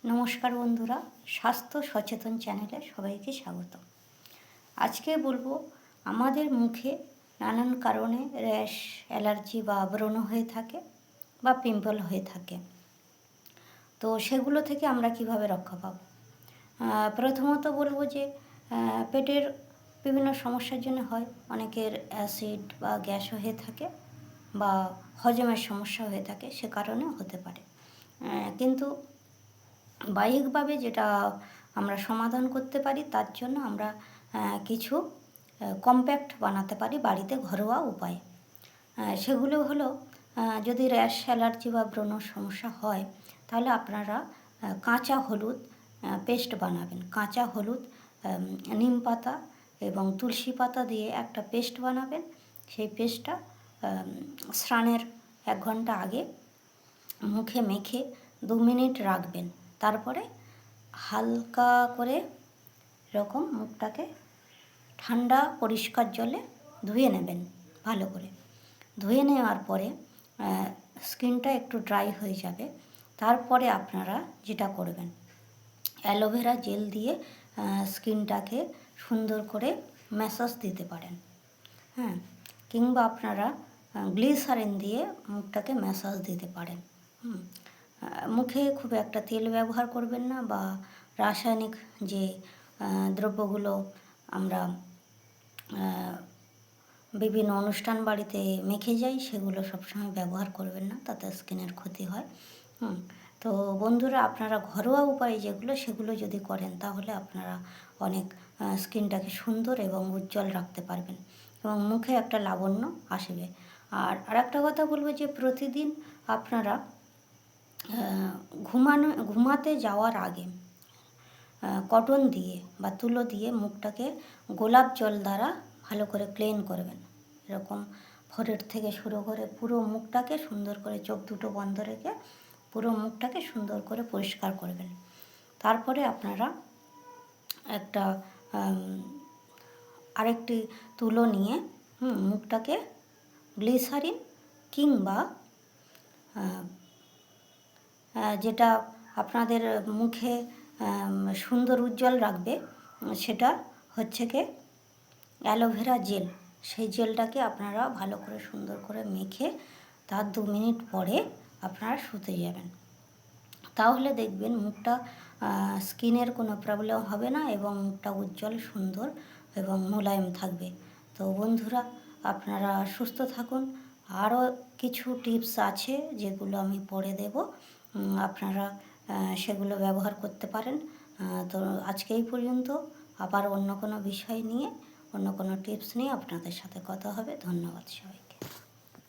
নমস্কার বন্ধুরা, স্বাস্থ্য সচেতন চ্যানেলে সবাইকে স্বাগত। আজকে বলবো আমাদের মুখে নানান কারণে র্যাশ, অ্যালার্জি বা ব্রণ হয়ে থাকে বা পিম্পল হয়ে থাকে। তো সেগুলো থেকে আমরা কিভাবে রক্ষা পাব। প্রথমত বলবো যে পেটের বিভিন্ন সমস্যার জন্য হয়, অনেকের অ্যাসিড বা গ্যাস হয়ে থাকে বা হজমের সমস্যা হয়ে থাকে, সে কারণেও হতে পারে। কিন্তু বাহ্যিকভাবে যেটা আমরা সমাধান করতে পারি, তার জন্য আমরা কিছু কম্প্যাক্ট বানাতে পারি বাড়িতে ঘরোয়া উপায়ে। সেগুলো হলো, যদি র্যাশ, অ্যালার্জি বা ব্রণর সমস্যা হয়, তাহলে আপনারা কাঁচা হলুদ পেস্ট বানাবেন। কাঁচা হলুদ, নিম পাতা এবং তুলসী পাতা দিয়ে একটা পেস্ট বানাবেন। সেই পেস্টটা স্নানের 1 ঘন্টা আগে মুখে মেখে 2 মিনিট রাখবেন। তারপরে হালকা করে এরকম মুখটাকে ঠান্ডা পরিষ্কার জলে ধুয়ে নেবেন। ভালো করে ধুয়ে নেওয়ার পরে স্কিনটা একটু ড্রাই হয়ে যাবে। তারপরে আপনারা যেটা করবেন, অ্যালোভেরা জেল দিয়ে স্কিনটাকে সুন্দর করে ম্যাসাজ দিতে পারেন। কিংবা আপনারা গ্লিসারিন দিয়ে মুখটাকে ম্যাসাজ দিতে পারেন। মুখে খুব একটা তেল ব্যবহার করবেন না, বা রাসায়নিক যে দ্রব্যগুলো আমরা বিভিন্ন অনুষ্ঠান বাড়িতে মেখে যাই, সেগুলো সবসময় ব্যবহার করবেন না, তাতে স্কিনের ক্ষতি হয়। তো বন্ধুরা, আপনারা ঘরোয়া উপায়ে যেগুলো, সেগুলো যদি করেন, তাহলে আপনারা অনেক স্কিনটাকে সুন্দর এবং উজ্জ্বল রাখতে পারবেন এবং মুখে একটা লাবণ্য আসবে। আর আরেকটা কথা বলবো যে প্রতিদিন আপনারা ঘুমাতে যাওয়ার আগে কটন দিয়ে বা তুলো দিয়ে মুখটাকে গোলাপ জল দ্বারা ভালো করে ক্লিন করবেন। এরকম ফোrehead থেকে শুরু করে পুরো মুখটাকে সুন্দর করে, চোখ দুটো বন্ধ রেখে পুরো মুখটাকে সুন্দর করে পরিষ্কার করবেন। তারপরে আপনারা একটা আরেকটি তুলো নিয়ে মুখটাকে গ্লিসারিন কিংবা যেটা আপনাদের মুখে সুন্দর উজ্জ্বল রাখবে, সেটা হচ্ছে কি অ্যালোভেরা জেল। সেই জেলটাকে আপনারা ভালো করে সুন্দর করে মেখে তার 2 মিনিট পরে আপনারা শুতে যাবেন। তাহলে দেখবেন মুখটা স্কিনের কোনো প্রবলেম হবে না এবং মুখটা উজ্জ্বল, সুন্দর এবং মোলায়েম থাকবে। তো বন্ধুরা, আপনারা সুস্থ থাকুন। আরও কিছু টিপস আছে যেগুলো আমি পরে দেব, আপনারা সেগুলো ব্যবহার করতে পারেন। তো আজকে এই পর্যন্ত। আবার অন্য কোনো বিষয় নিয়ে, অন্য কোনো টিপস নিয়ে আপনাদের সাথে কথা হবে। ধন্যবাদ সবাই।